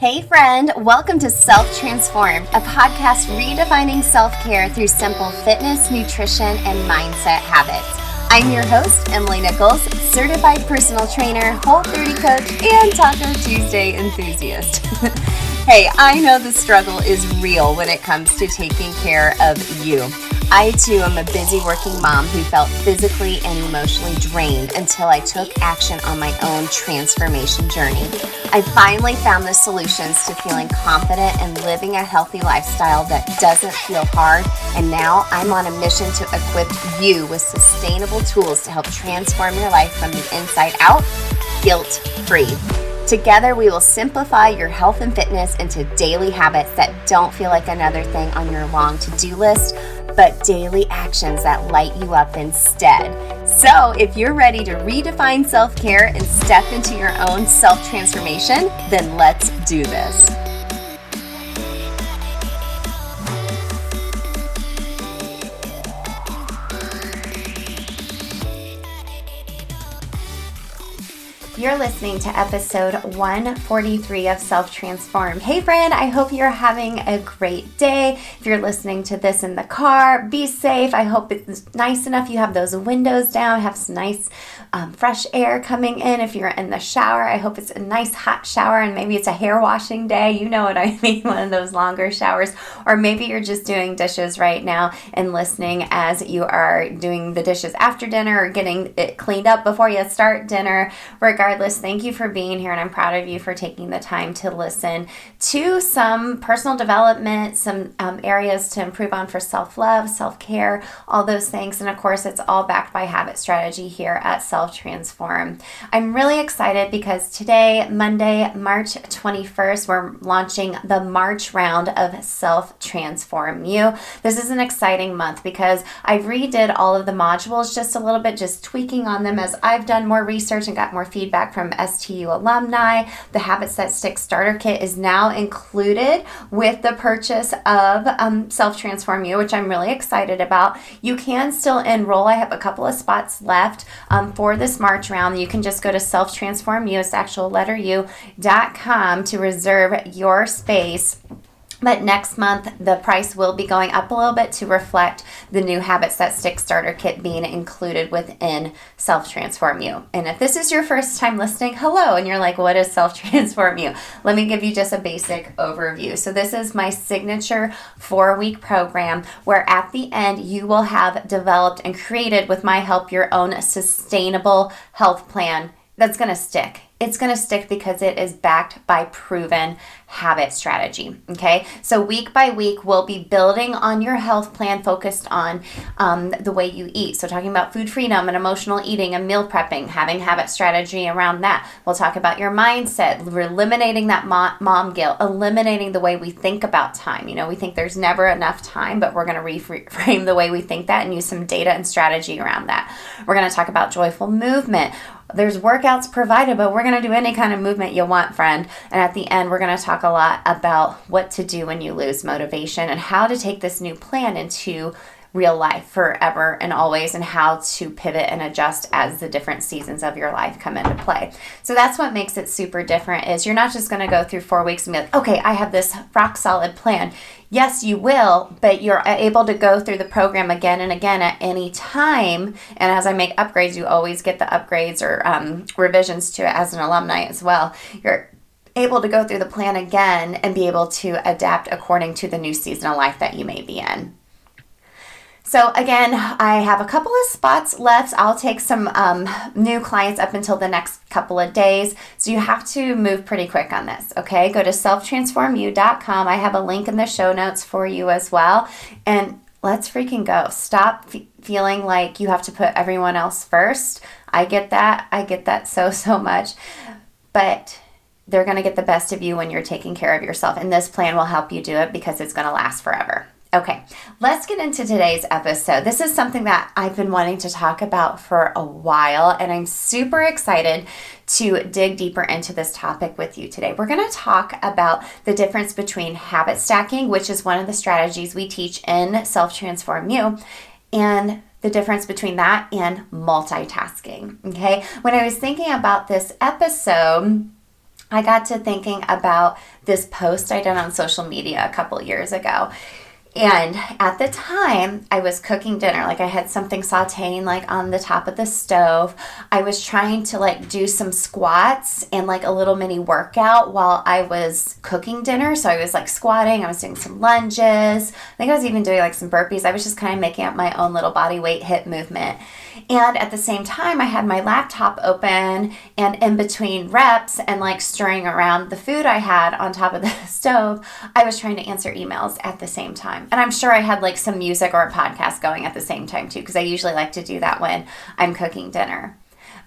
Hey friend, welcome to Self-Transformed, a podcast redefining self-care through simple fitness, nutrition, and mindset habits. I'm your host, Emily Nichols, certified personal trainer, Whole30 coach, and Taco Tuesday enthusiast. Hey, I know the struggle is real when it comes to taking care of you. I too am a busy working mom who felt physically and emotionally drained until I took action on my own transformation journey. I finally found the solutions to feeling confident and living a healthy lifestyle that doesn't feel hard, and now I'm on a mission to equip you with sustainable tools to help transform your life from the inside out, guilt-free. Together, we will simplify your health and fitness into daily habits that don't feel like another thing on your long to-do list, but daily actions that light you up instead. So if you're ready to redefine self-care and step into your own self-transformation, then let's do this. You're listening to episode 143 of Self-Transform. Hey friend, I hope you're having a great day. If you're listening to this in the car, be safe. I hope it's nice enough you have those windows down, have some nice fresh air coming in. If you're in the shower, I hope it's a nice hot shower and maybe it's a hair washing day. You know what I mean, one of those longer showers. Or maybe you're just doing dishes right now and listening as you are doing the dishes after dinner or getting it cleaned up before you start dinner. Regardless, thank you for being here, and I'm proud of you for taking the time to listen to some personal development, some areas to improve on for self-love, self-care, all those things. And of course, it's all backed by habit strategy here at Self-Transform. I'm really excited because today, Monday, March 21st, we're launching the March round of Self-Transform You. This is an exciting month because I redid all of the modules just a little bit, just tweaking on them as I've done more research and got more feedback from STU alumni. The Habits That Stick Starter Kit is now included with the purchase of Self-Transform You, which I'm really excited about. You can still enroll. I have a couple of spots left for this March round. You can just go to selftransformu, it's the actual letter U.com to reserve your space. But next month, the price will be going up a little bit to reflect the new Habits That Stick Starter Kit being included within Self-Transform You. And if this is your first time listening, hello, and you're like, what is Self-Transform You? Let me give you just a basic overview. So this is my signature 4-week program where at the end, you will have developed and created with my help your own sustainable health plan that's going to stick. It's going to stick because it is backed by proven habit strategy, okay? So week by week, we'll be building on your health plan focused on the way you eat. So talking about food freedom and emotional eating and meal prepping, having habit strategy around that. We'll talk about your mindset, eliminating that mom guilt, eliminating the way we think about time. You know, we think there's never enough time, but we're going to reframe the way we think that and use some data and strategy around that. We're going to talk about joyful movement. There's workouts provided, but we're going to do any kind of movement you want, friend. And at the end, we're going to talk a lot about what to do when you lose motivation and how to take this new plan into real life forever and always, and how to pivot and adjust as the different seasons of your life come into play. So that's what makes it super different is you're not just going to go through 4 weeks and be like, okay, I have this rock solid plan. Yes, you will, but you're able to go through the program again and again at any time. And as I make upgrades, you always get the upgrades or revisions to it as an alumni as well. You're able to go through the plan again and be able to adapt according to the new season of life that you may be in. So again, I have a couple of spots left. I'll take some new clients up until the next couple of days. So you have to move pretty quick on this, okay? Go to selftransformu.com. I have a link in the show notes for you as well. And let's freaking go. Stop feeling like you have to put everyone else first. I get that. I get that so much. But they're going to get the best of you when you're taking care of yourself. And this plan will help you do it because it's going to last forever. Okay, let's get into today's episode. This is something that I've been wanting to talk about for a while, and I'm super excited to dig deeper into this topic with you today. We're going to talk about the difference between habit stacking, which is one of the strategies we teach in Self-Transform You, and the difference between that and multitasking, okay? When I was thinking about this episode, I got to thinking about this post I did on social media a couple years ago. And at the time, I was cooking dinner. Like I had something sauteing like on the top of the stove. I was trying to like do some squats and like a little mini workout while I was cooking dinner. So I was like squatting. I was doing some lunges. I think I was even doing like some burpees. I was just kind of making up my own little body weight hip movement. And at the same time, I had my laptop open, and in between reps and like stirring around the food I had on top of the stove, I was trying to answer emails at the same time. And I'm sure I had like some music or a podcast going at the same time too, because I usually like to do that when I'm cooking dinner.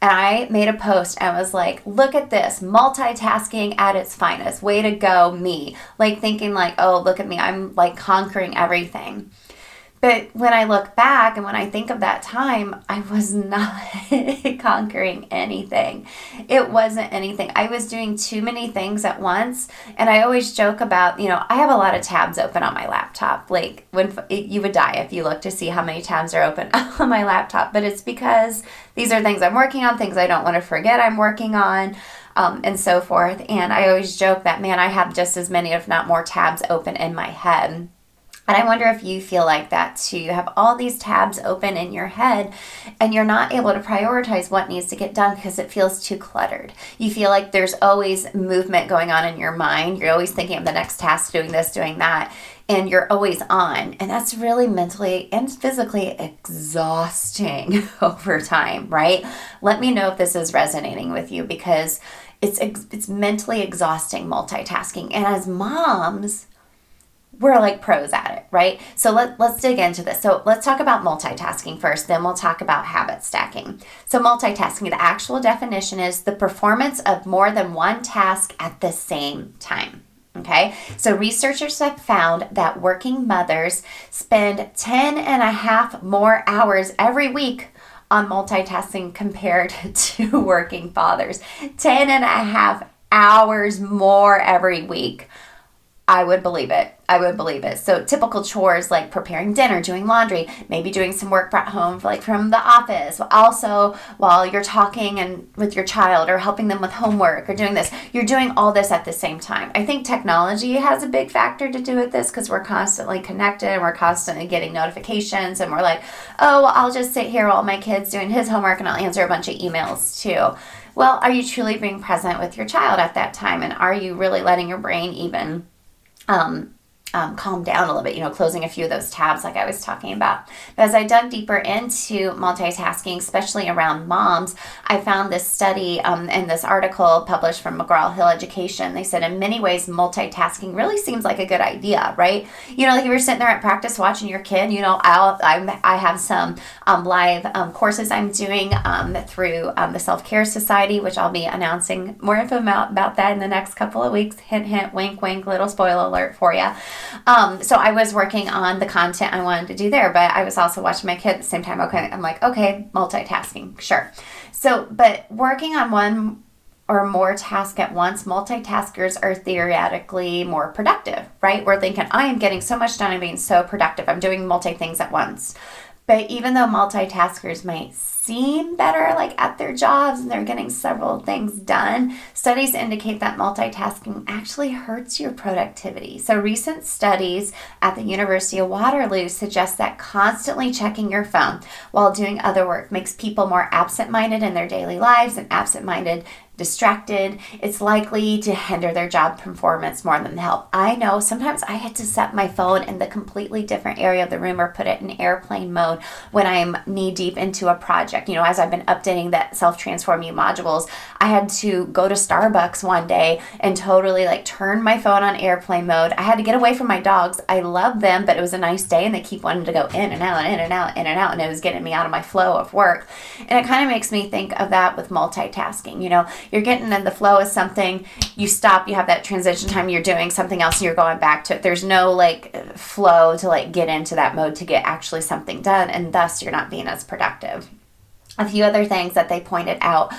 And I made a post and was like, look at this, multitasking at its finest. Way to go, me. Like thinking like, oh, look at me. I'm like conquering everything. But when I look back and when I think of that time, I was not conquering anything. It wasn't anything. I was doing too many things at once. And I always joke about, I have a lot of tabs open on my laptop. Like you would die if you look to see how many tabs are open on my laptop. But it's because these are things I'm working on, things I don't want to forget I'm working on. And so forth. And I always joke that, man, I have just as many, if not more tabs open in my head. And I wonder if you feel like that too. You have all these tabs open in your head and you're not able to prioritize what needs to get done because it feels too cluttered. You feel like there's always movement going on in your mind. You're always thinking of the next task, doing this, doing that, and you're always on. And that's really mentally and physically exhausting over time, right? Let me know if this is resonating with you, because it's mentally exhausting multitasking. And as moms, we're like pros at it, right? So let's dig into this. So let's talk about multitasking first, then we'll talk about habit stacking. So multitasking, the actual definition is the performance of more than one task at the same time. Okay, so researchers have found that working mothers spend 10 and a half more hours every week on multitasking compared to working fathers. 10 and a half hours more every week. I would believe it. So typical chores like preparing dinner, doing laundry, maybe doing some work brought home from the office. Also, while you're talking and with your child or helping them with homework or doing this, you're doing all this at the same time. I think technology has a big factor to do with this because we're constantly connected and we're constantly getting notifications and we're like, oh, well, I'll just sit here while my kid's doing his homework and I'll answer a bunch of emails too. Well, are you truly being present with your child at that time? And are you really letting your brain even calm down a little bit, closing a few of those tabs like I was talking about. But as I dug deeper into multitasking, especially around moms, I found this study in this article published from McGraw-Hill Education. They said in many ways, multitasking really seems like a good idea, right? Like if you're sitting there at practice watching your kid, I have some live courses I'm doing through the Self-Care Society, which I'll be announcing more info about that in the next couple of weeks. Hint, hint, wink, wink, little spoiler alert for you. So I was working on the content I wanted to do there, but I was also watching my kid at the same time. Okay, I'm like, okay, multitasking, sure. So, but working on one or more tasks at once, multitaskers are theoretically more productive, right? We're thinking, I am getting so much done, I'm being so productive, I'm doing multi things at once. But even though multitaskers might seem better at their jobs and they're getting several things done, studies indicate that multitasking actually hurts your productivity. So recent studies at the University of Waterloo suggest that constantly checking your phone while doing other work makes people more absent-minded in their daily lives, and absent-minded, distracted, it's likely to hinder their job performance more than help. I know sometimes I had to set my phone in the completely different area of the room or put it in airplane mode when I'm knee deep into a project. As I've been updating that Self-Transform You modules, I had to go to Starbucks one day and totally turn my phone on airplane mode. I had to get away from my dogs. I love them, but it was a nice day and they keep wanting to go in and out and in and out, in and out, and it was getting me out of my flow of work. And it kind of makes me think of that with multitasking. You're getting in the flow of something, you stop, you have that transition time, you're doing something else and you're going back to it. There's no flow to get into that mode to get actually something done, and thus you're not being as productive. A few other things that they pointed out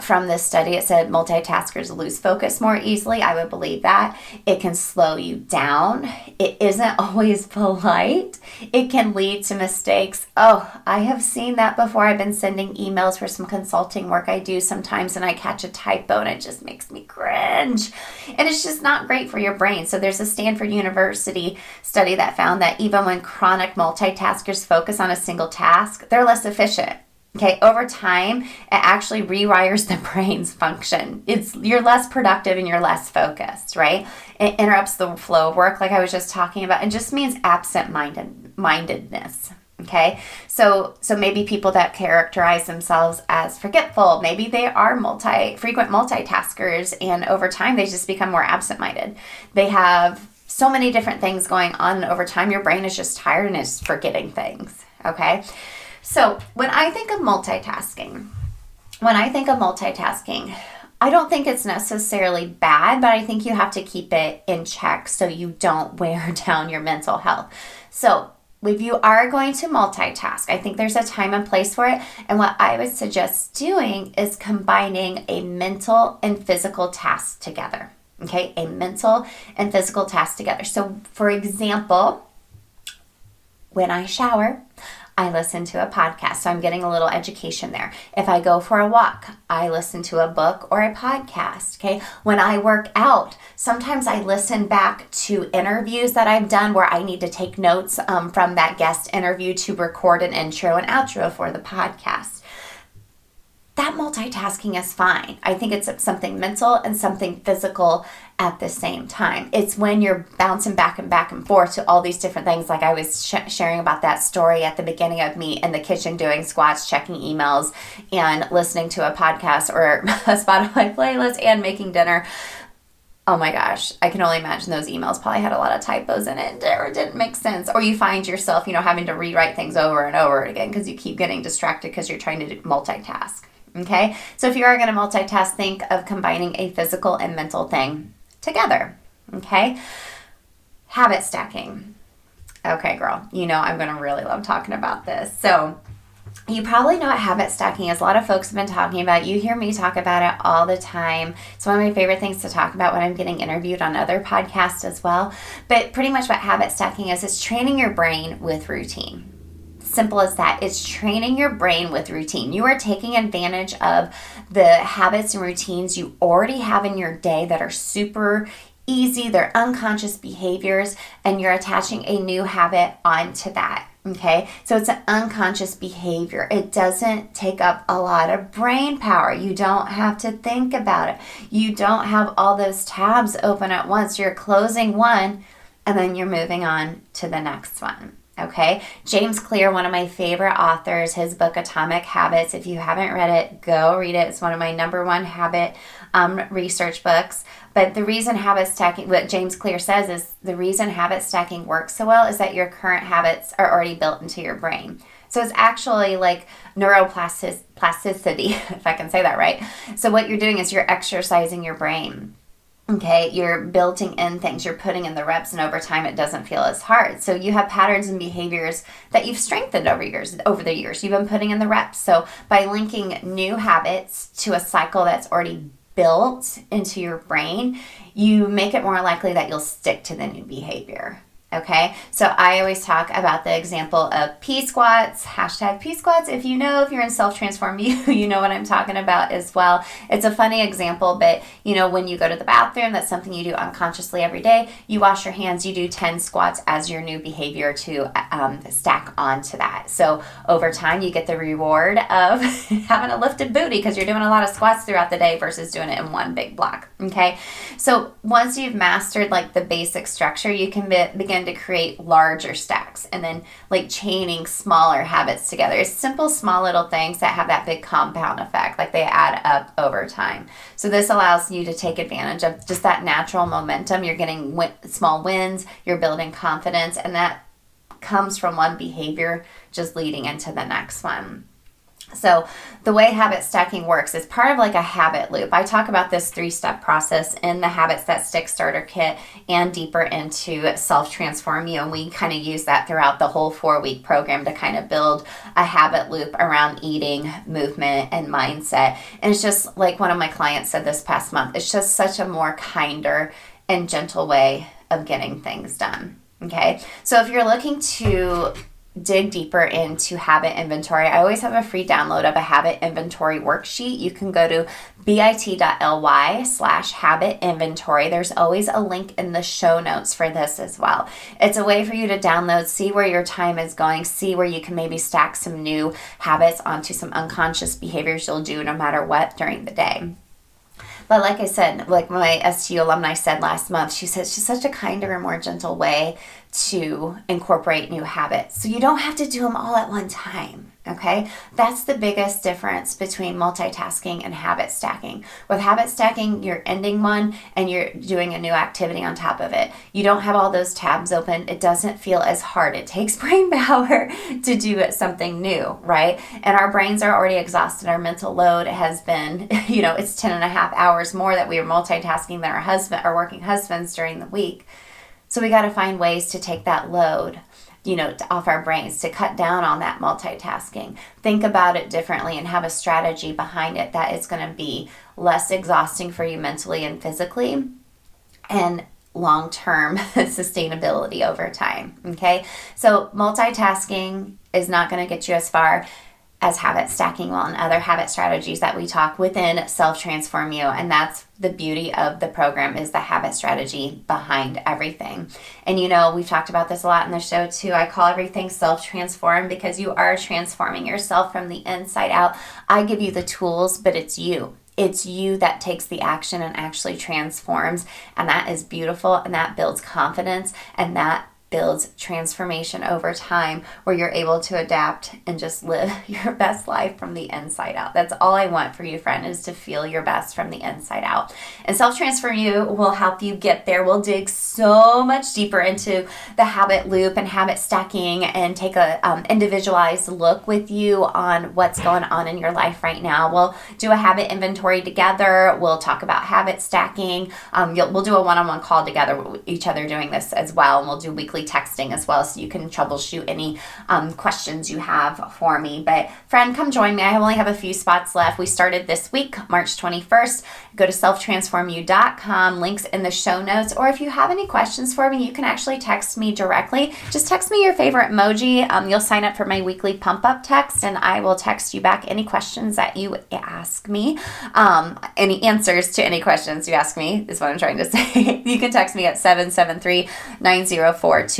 From this study, it said multitaskers lose focus more easily. I would believe that. It can slow you down. It isn't always polite. It can lead to mistakes. Oh, I have seen that before. I've been sending emails for some consulting work I do sometimes, and I catch a typo and it just makes me cringe. And it's just not great for your brain. So there's a Stanford University study that found that even when chronic multitaskers focus on a single task, they're less efficient. Okay, over time, it actually rewires the brain's function. You're less productive and you're less focused, right? It interrupts the flow of work, like I was just talking about, and just means absent-mindedness. Okay, so maybe people that characterize themselves as forgetful, maybe they are frequent multitaskers, and over time they just become more absent-minded. They have so many different things going on, and over time your brain is just tired and is forgetting things. Okay. So when I think of multitasking, I don't think it's necessarily bad, but I think you have to keep it in check so you don't wear down your mental health. So if you are going to multitask, I think there's a time and place for it. And what I would suggest doing is combining a mental and physical task together. Okay, a mental and physical task together. So for example, when I shower, I listen to a podcast, so I'm getting a little education there. If I go for a walk, I listen to a book or a podcast, okay? When I work out, sometimes I listen back to interviews that I've done where I need to take notes from that guest interview to record an intro and outro for the podcast. That multitasking is fine. I think it's something mental and something physical at the same time. It's when you're bouncing back and forth to all these different things, like I was sharing about that story at the beginning of me in the kitchen doing squats, checking emails, and listening to a podcast or a Spotify playlist and making dinner. Oh my gosh, I can only imagine those emails probably had a lot of typos in it or didn't make sense. Or you find yourself, having to rewrite things over and over again because you keep getting distracted because you're trying to multitask. Okay, so if you are going to multitask, think of combining a physical and mental thing together. Okay, habit stacking. Okay, girl, I'm going to really love talking about this. So you probably know what habit stacking is. A lot of folks have been talking about it. You hear me talk about it all the time. It's one of my favorite things to talk about when I'm getting interviewed on other podcasts as well. But pretty much what habit stacking is training your brain with routine. Simple as that. It's training your brain with routine. You are taking advantage of the habits and routines you already have in your day that are super easy. They're unconscious behaviors, and you're attaching a new habit onto that. Okay, so it's an unconscious behavior. It doesn't take up a lot of brain power. You don't have to think about it. You don't have all those tabs open at once. You're closing one and then you're moving on to the next one. Okay, James Clear, one of my favorite authors, his book Atomic Habits. If you haven't read it, go read it. It's one of my number one habit research books. But the reason habit stacking, what James Clear says is the reason habit stacking works so well is that your current habits are already built into your brain. So it's actually like neuroplasticity, if I can say that right. So what you're doing is you're exercising your brain. Okay, you're building in things, you're putting in the reps, and over time it doesn't feel as hard. So you have patterns and behaviors that you've strengthened over the years. You've been putting in the reps. So by linking new habits to a cycle that's already built into your brain, you make it more likely that you'll stick to the new behavior. Okay, so I always talk about the example of P squats, hashtag P squats. If you're in self-transform, you know what I'm talking about as well. It's a funny example, but when you go to the bathroom, that's something you do unconsciously every day. You wash your hands, you do 10 squats as your new behavior to stack onto that. So over time, you get the reward of having a lifted booty because you're doing a lot of squats throughout the day versus doing it in one big block. Okay, so once you've mastered like the basic structure, you can begin to create larger stacks and then like chaining smaller habits together. It's simple, small little things that have that big compound effect, like they add up over time. So this allows you to take advantage of just that natural momentum. You're getting small wins, you're building confidence, and that comes from one behavior just leading into the next one. So the way habit stacking works is part of like a habit loop. I talk about this 3-step process in the Habits That Stick Starter Kit and deeper into Self-Transform You. And we kind of use that throughout the whole 4-week program to kind of build a habit loop around eating, movement, and mindset. And it's just like one of my clients said this past month, it's just such a more kinder and gentle way of getting things done. Okay, so if you're looking to dig deeper into habit inventory, I always have a free download of a habit inventory worksheet. You can go to bit.ly/habit inventory. There's always a link in the show notes for this as well. It's a way for you to download, see where your time is going, see where you can maybe stack some new habits onto some unconscious behaviors you'll do no matter what during the day. But like I said, like my STU alumni said last month, she said it's just such a kinder and more gentle way to incorporate new habits. So you don't have to do them all at one time, okay? That's the biggest difference between multitasking and habit stacking. With habit stacking, you're ending one and you're doing a new activity on top of it. You don't have all those tabs open. It doesn't feel as hard. It takes brain power to do something new, right? And our brains are already exhausted. Our mental load has been, it's 10 and a half hours more that we are multitasking than our working husbands during the week. So we got to find ways to take that load, off our brains, to cut down on that multitasking. Think about it differently and have a strategy behind it that is going to be less exhausting for you mentally and physically, and long-term sustainability over time, okay? So multitasking is not going to get you as far as habit stacking will and other habit strategies that we talk within Self-Transform You. And that's the beauty of the program, is the habit strategy behind everything. And we've talked about this a lot in the show too. I call everything self-transform because you are transforming yourself from the inside out. I give you the tools, but it's you. It's you that takes the action and actually transforms. And that is beautiful, and that builds confidence, and that builds transformation over time, where you're able to adapt and just live your best life from the inside out. That's all I want for you, friend, is to feel your best from the inside out. And Self-Transform You will help you get there. We'll dig so much deeper into the habit loop and habit stacking and take a individualized look with you on what's going on in your life right now. We'll do a habit inventory together. We'll talk about habit stacking. We'll do a one-on-one call together with each other doing this as well. And we'll do weekly texting as well, so you can troubleshoot any questions you have for me. But friend, come join me. I only have a few spots left. We started this week, March 21st. Go to selftransformu.com, links in the show notes. Or if you have any questions for me, you can actually text me directly. Just text me your favorite emoji. You'll sign up for my weekly pump up text, and I will text you back any questions that you ask me. Any answers to any questions you ask me is what I'm trying to say. You can text me at 773-904-2157.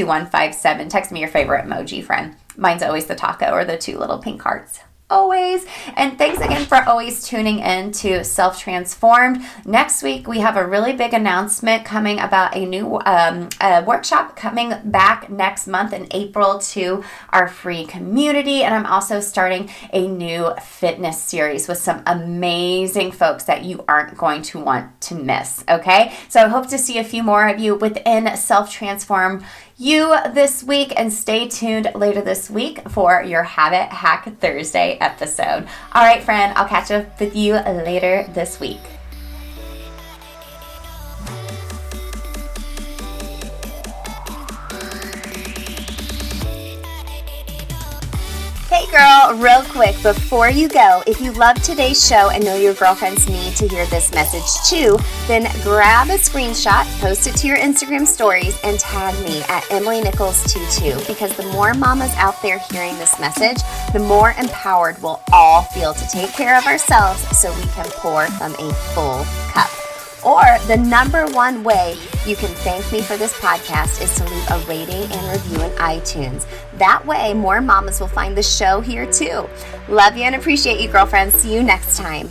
Text me your favorite emoji, friend. Mine's always the taco or the 2 little pink hearts. Always. And thanks again for always tuning in to Self-Transformed. Next week, we have a really big announcement coming about a new workshop coming back next month in April to our free community. And I'm also starting a new fitness series with some amazing folks that you aren't going to want to miss. Okay? So I hope to see a few more of you within Self-Transform You this week, and stay tuned later this week for your Habit Hack Thursday episode. All right, friend, I'll catch up with you later this week. Hey girl, real quick, before you go, if you love today's show and know your girlfriends need to hear this message too, then grab a screenshot, post it to your Instagram stories, and tag me at EmilyNichols22, because the more mamas out there hearing this message, the more empowered we'll all feel to take care of ourselves so we can pour from a full cup. Or the number one way you can thank me for this podcast is to leave a rating and review in iTunes. That way, more mamas will find the show here too. Love you and appreciate you, girlfriends. See you next time.